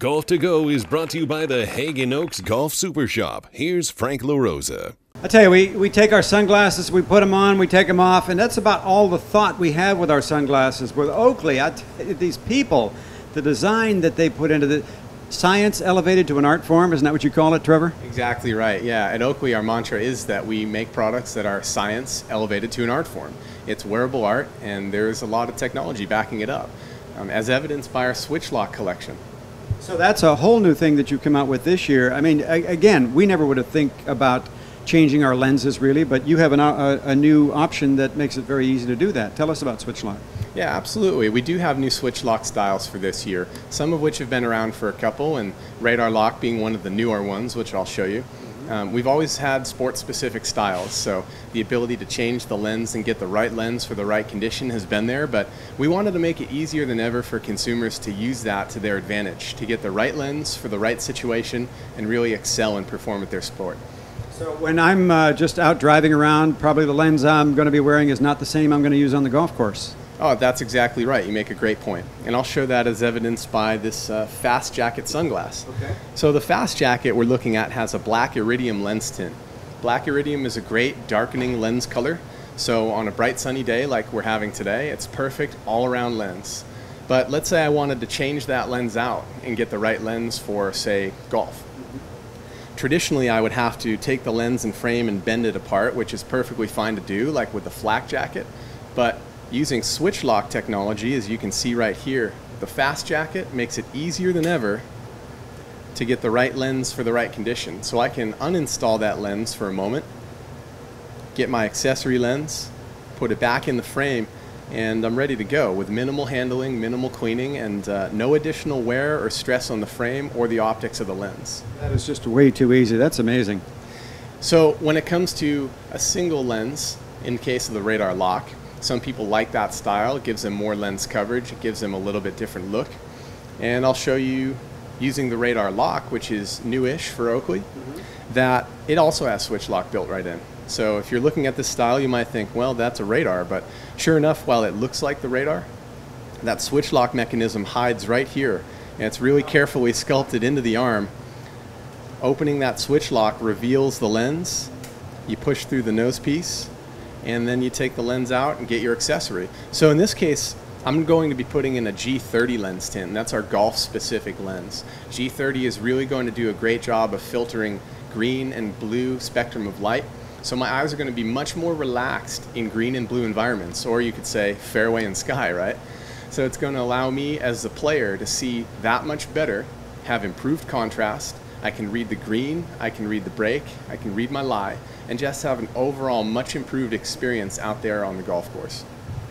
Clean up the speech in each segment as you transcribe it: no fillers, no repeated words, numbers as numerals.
Golf to Go is brought to you by the Hagen Oaks Golf Super Shop. Here's Frank LaRosa. I tell you, we take our sunglasses, we put them on, we take them off, and that's about all the thought we have with our sunglasses. With Oakley, these people, the design that they put into the science elevated to an art form, isn't that what you call it, Trevor? Exactly right, yeah. At Oakley, our mantra is that we make products that are science elevated to an art form. It's wearable art, and there's a lot of technology backing it up, as evidenced by our switch lock collection. So that's a whole new thing that you've come out with this year. I mean, again, we never would have think about changing our lenses really, but you have a new option that makes it very easy to do that. Tell us about switch lock. Yeah, absolutely. We do have new switch lock styles for this year, some of which have been around for a couple, and radar lock being one of the newer ones, which I'll show you. We've always had sport-specific styles, so the ability to change the lens and get the right lens for the right condition has been there, but we wanted to make it easier than ever for consumers to use that to their advantage, to get the right lens for the right situation and really excel and perform at their sport. So when I'm just out driving around, probably the lens I'm going to be wearing is not the same I'm going to use on the golf course. Oh, that's exactly right. You make a great point. And I'll show that as evidenced by this Fast Jacket sunglass. Okay. So the Fast Jacket we're looking at has a black iridium lens tint. Black iridium is a great darkening lens color. So on a bright sunny day like we're having today, it's perfect all-around lens. But let's say I wanted to change that lens out and get the right lens for, say, golf. Traditionally, I would have to take the lens and frame and bend it apart, which is perfectly fine to do, like with the Flak Jacket. But using switch lock technology, as you can see right here, the Fast Jacket makes it easier than ever to get the right lens for the right condition. So I can uninstall that lens for a moment, get my accessory lens, put it back in the frame, and I'm ready to go with minimal handling, minimal cleaning, and no additional wear or stress on the frame or the optics of the lens. That is just way too easy. That's amazing. So when it comes to a single lens, in case of the radar lock, some people like that style. It gives them more lens coverage. It gives them a little bit different look. And I'll show you using the radar lock, which is newish for Oakley, that it also has switch lock built right in. So if you're looking at this style, you might think, well, that's a radar. But sure enough, while it looks like the radar, that switch lock mechanism hides right here. And it's really carefully sculpted into the arm. Opening that switch lock reveals the lens. You push through the nose piece, and then you take the lens out and get your accessory. So in this case, I'm going to be putting in a G30 lens tint, and that's our golf-specific lens. G30 is really going to do a great job of filtering green and blue spectrum of light. So my eyes are going to be much more relaxed in green and blue environments, or you could say fairway and sky, right? So it's going to allow me as the player to see that much better, have improved contrast. I can read the green, I can read the break, I can read my lie, and just have an overall much improved experience out there on the golf course.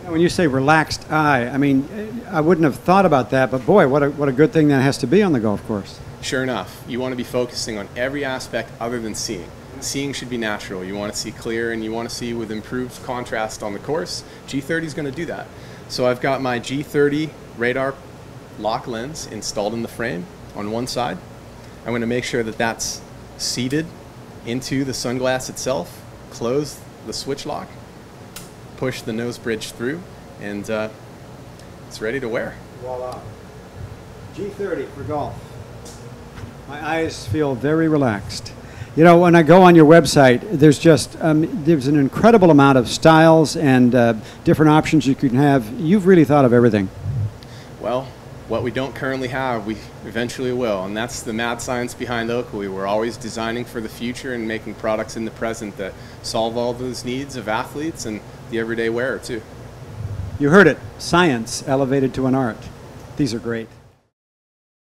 When you say relaxed eye, I mean, I wouldn't have thought about that, but boy, what a good thing that has to be on the golf course. Sure enough, you want to be focusing on every aspect other than seeing. Seeing should be natural. You want to see clear and you want to see with improved contrast on the course. G30 is going to do that. So I've got my G30 radar lock lens installed in the frame on one side. I'm going to make sure that that's seated into the sunglass itself, close the switch lock, push the nose bridge through, and it's ready to wear. Voila. G30 for golf. My eyes feel very relaxed. You know, when I go on your website, there's just there's an incredible amount of styles and different options you can have. You've really thought of everything. Well, what we don't currently have, we eventually will, and that's the mad science behind Oakley. We're always designing for the future and making products in the present that solve all those needs of athletes and the everyday wearer too. You heard it, science elevated to an art. These are great.